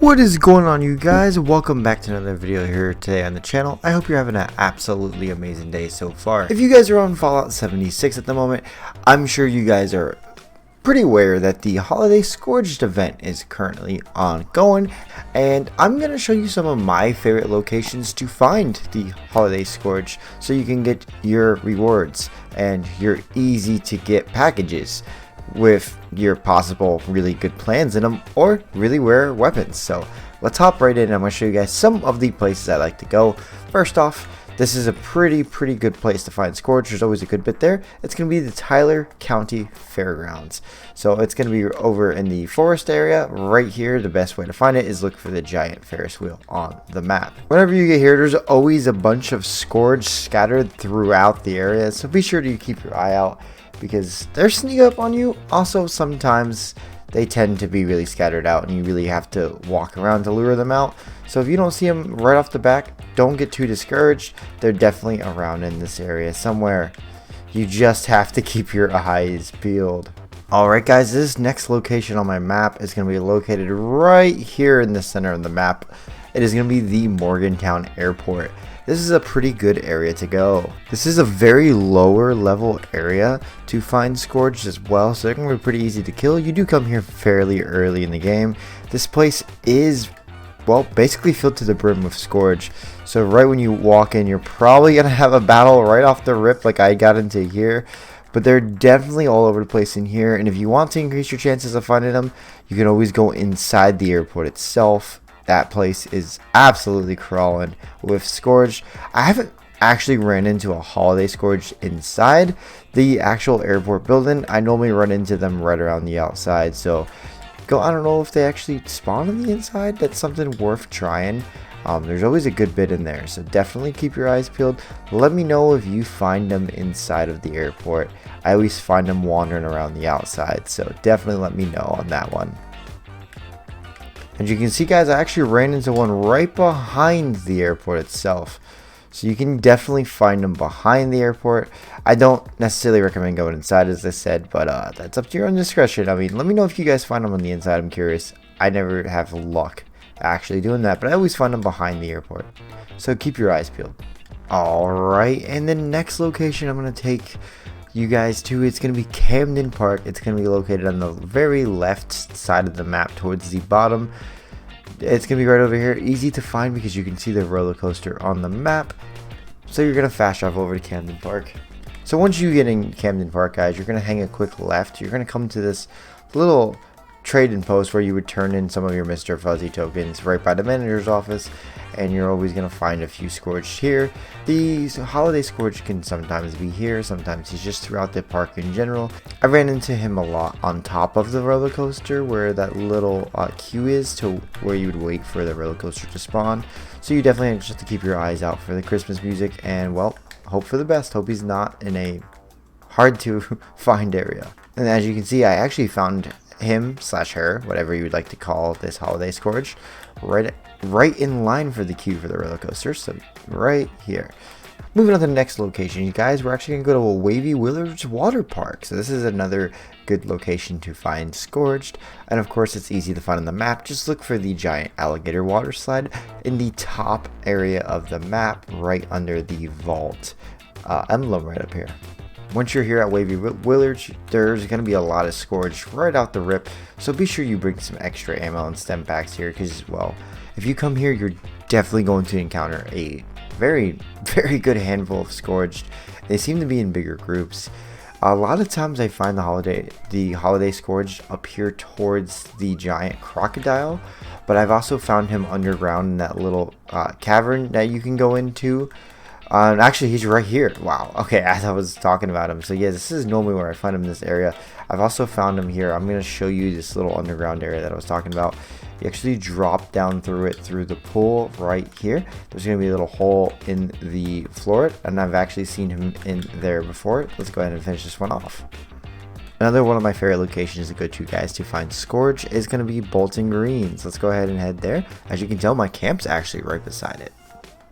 What is going on, you guys? Welcome back to another video here today on the channel. I hope you're having an absolutely amazing day so far. If you guys are on Fallout 76 at the moment, I'm sure you guys are pretty aware that the Holiday Scorched event is currently ongoing, and I'm going to show you some of my favorite locations to find the Holiday Scorched so you can get your rewards and your easy to get packages with your possible really good plans in them or really rare weapons. So let's hop right in and I'm going to show you guys some of the places I like to go. First off, this is a pretty good place to find Scorch. There's always a good bit there. It's going to be the Tyler County Fairgrounds. So it's going to be over in the forest area right here. The best way to find it is look for the giant Ferris wheel on the map. Whenever you get here, there's always a bunch of Scorch scattered throughout the area. So be sure to keep your eye out, because they're sneaking up on you. Also, sometimes they tend to be really scattered out and you really have to walk around to lure them out. So if you don't see them right off the back, don't get too discouraged. They're definitely around in this area somewhere. You just have to keep your eyes peeled. Alright guys, this next location on my map is going to be located right here in the center of the map. It is going to be the Morgantown Airport. This is a pretty good area to go. This is a very lower level area to find Scorched as well, so they're going to be pretty easy to kill. You do come here fairly early in the game. This place is, well, basically filled to the brim with Scorch. So right when you walk in, you're probably going to have a battle right off the rip like I got into here. But they're definitely all over the place in here, and if you want to increase your chances of finding them, you can always go inside the airport itself. That place is absolutely crawling with Scorch. I haven't actually ran into a Holiday Scorch inside the actual airport building. I normally run into them right around the outside. So I don't know if they actually spawn on the inside. That's something worth trying. There's always a good bit in there, so definitely keep your eyes peeled. Let me know if you find them inside of the airport. I always find them wandering around the outside, so definitely let me know on that one. And you can see, guys, I actually ran into one right behind the airport itself. So you can definitely find them behind the airport. I don't necessarily recommend going inside, as I said, but that's up to your own discretion. I mean, let me know if you guys find them on the inside. I'm curious. I never have luck actually doing that, but I always find them behind the airport. So keep your eyes peeled. Alright, and the next location I'm going to take you guys to, it's going to be Camden Park. It's going to be located on the very left side of the map towards the bottom. It's going to be right over here, easy to find because you can see the roller coaster on the map. So you're going to fast travel over to Camden Park. So once you get in Camden Park, guys, you're going to hang a quick left. You're going to come to this little trade-in post where you would turn in some of your Mr. Fuzzy tokens right by the manager's office, and you're always going to find a few Scorched here. The Holiday Scorched can sometimes be here, sometimes he's just throughout the park in general. I ran into him a lot on top of the roller coaster where that little queue is, to where you would wait for the roller coaster to spawn. So you definitely just have to keep your eyes out for the Christmas music, and well, hope for the best. Hope he's not in a hard to find area. And as you can see, I actually found him slash her, whatever you would like to call this Holiday Scorched, right in line for the queue for the roller coaster. So right here. Moving on to the next location, you guys, we're actually going to go to a Wavy Willard's water park. So this is another good location to find Scorched, and of course it's easy to find on the map. Just look for the giant alligator water slide in the top area of the map, right under the vault emblem right up here. Once you're here at Wavy Willard, there's going to be a lot of Scorched right out the rip, so be sure you bring some extra ammo and stem packs here, because, well, if you come here, you're definitely going to encounter a very good handful of Scorched. They seem to be in bigger groups. A lot of times I find the Holiday Scorched up here towards the giant crocodile, but I've also found him underground in that little cavern that you can go into. Actually, he's right here. Wow. Okay, as I was talking about him. So yeah, this is normally where I find him in this area. I've also found him here. I'm going to show you this little underground area that I was talking about. You actually drop down through it through the pool right here. There's going to be a little hole in the floor, and I've actually seen him in there before. Let's go ahead and finish this one off. Another one of my favorite locations to go to, guys, to find Scorch is going to be Bolton Greens. Let's go ahead and head there. As you can tell, my camp's actually right beside it.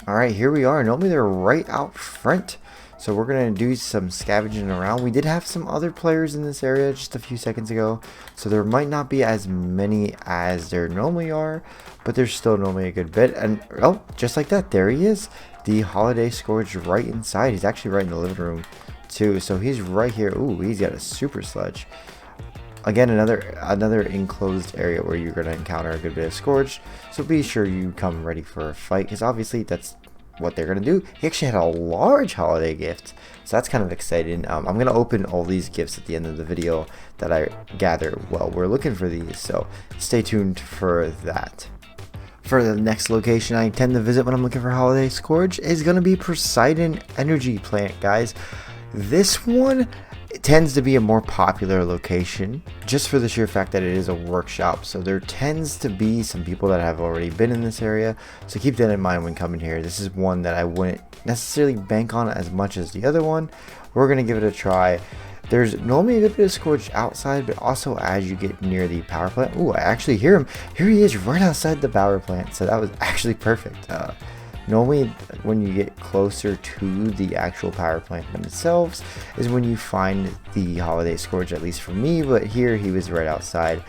Alright, here we are. Normally they're right out front. So we're going to do some scavenging around. We did have some other players in this area just a few seconds ago, so there might not be as many as there normally are, but there's still normally a good bit. And oh, just like that, there he is, the Holiday Scourge right inside. He's actually right in the living room too, so he's right here. Ooh, he's got a super sludge. Again, another enclosed area where you're going to encounter a good bit of Scourge, so be sure you come ready for a fight, because obviously that's what they're going to do. He actually had a large holiday gift, so that's kind of exciting. I'm going to open all these gifts at the end of the video that I gather while we're looking for these, so stay tuned for that. For the next location I tend to visit when I'm looking for Holiday Scourge is going to be Poseidon Energy Plant, guys. This one tends to be a more popular location just for the sheer fact that it is a workshop, so there tends to be some people that have already been in this area, so keep that in mind when coming here. This is one that I wouldn't necessarily bank on as much as the other one. We're going to give it a try. There's normally a good bit of Scourge outside, but also as you get near the power plant. Ooh, I actually hear him. Here he is right outside the power plant, so that was actually perfect. Normally when you get closer to the actual power plant themselves is when you find the Holiday Scourge, at least for me, but here he was right outside.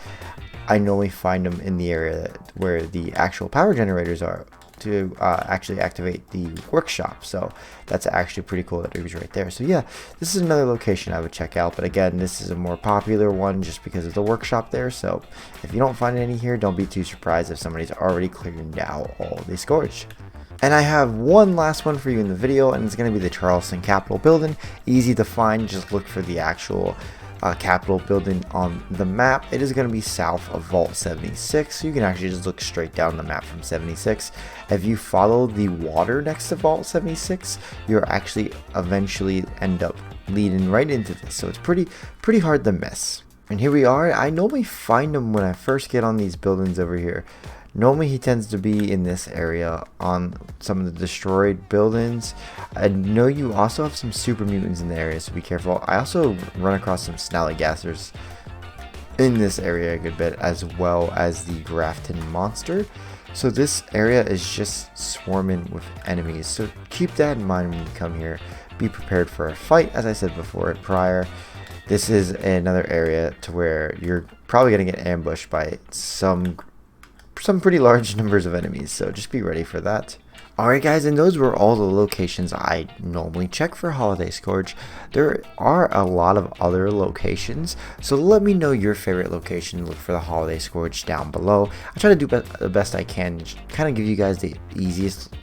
I normally find him in the area where the actual power generators are to actually activate the workshop, so that's actually pretty cool that he was right there. So yeah, this is another location I would check out, but again, this is a more popular one just because of the workshop there, so if you don't find any here, don't be too surprised if somebody's already cleared out all the Scourge. And I have one last one for you in the video, and it's going to be the Charleston Capitol building. Easy to find, just look for the actual Capitol building on the map. It is going to be south of Vault 76, so you can actually just look straight down the map from 76. If you follow the water next to Vault 76, you'll actually eventually end up leading right into this, so it's pretty hard to miss. And here we are. I normally find them when I first get on these buildings over here. Normally he tends to be in this area on some of the destroyed buildings. I know you also have some super mutants in the area, so be careful. I also run across some snallygassers in this area a good bit, as well as the Grafton monster. So this area is just swarming with enemies, so keep that in mind when you come here. Be prepared for a fight, as I said before prior. This is another area to where you're probably going to get ambushed by some pretty large numbers of enemies, so just be ready for that. Alright guys, and those were all the locations I normally check for Holiday Scourge. There are a lot of other locations, so let me know your favorite location. Look for the Holiday Scourge down below. I try to do the best I can, kind of give you guys the easiest,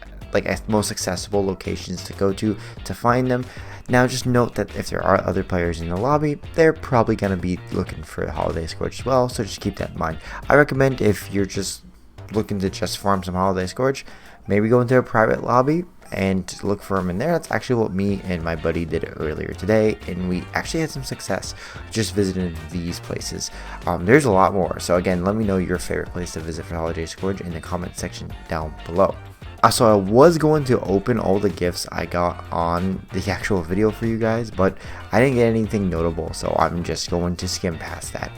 most accessible locations to go to find them. Now just note that if there are other players in the lobby, they're probably going to be looking for the Holiday Scourge as well, so just keep that in mind. I recommend if you're just looking to just farm some Holiday Scourge, maybe go into a private lobby and look for them in there. That's actually what me and my buddy did earlier today, and we actually had some success just visiting these places. There's a lot more, so again, let me know your favorite place to visit for Holiday Scourge in the comment section down below. So I was going to open all the gifts I got on the actual video for you guys, but I didn't get anything notable, so I'm just going to skim past that.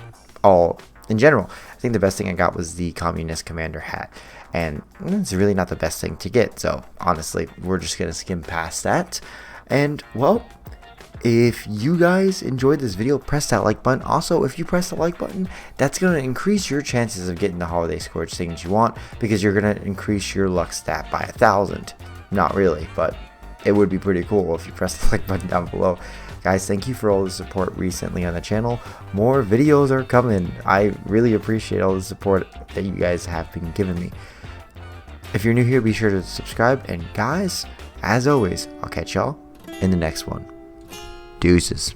All in general, I think the best thing I got was the Communist Commander hat, and it's really not the best thing to get, so honestly, we're just going to skim past that. And well, if you guys enjoyed this video, press that like button. Also, if you press the like button, that's going to increase your chances of getting the Holiday Scourge things you want, because you're going to increase your luck stat by 1,000. Not really, but it would be pretty cool if you press the like button down below. Guys, thank you for all the support recently on the channel. More videos are coming. I really appreciate all the support that you guys have been giving me. If you're new here, be sure to subscribe, and guys, as always, I'll catch y'all in the next one. Deuces.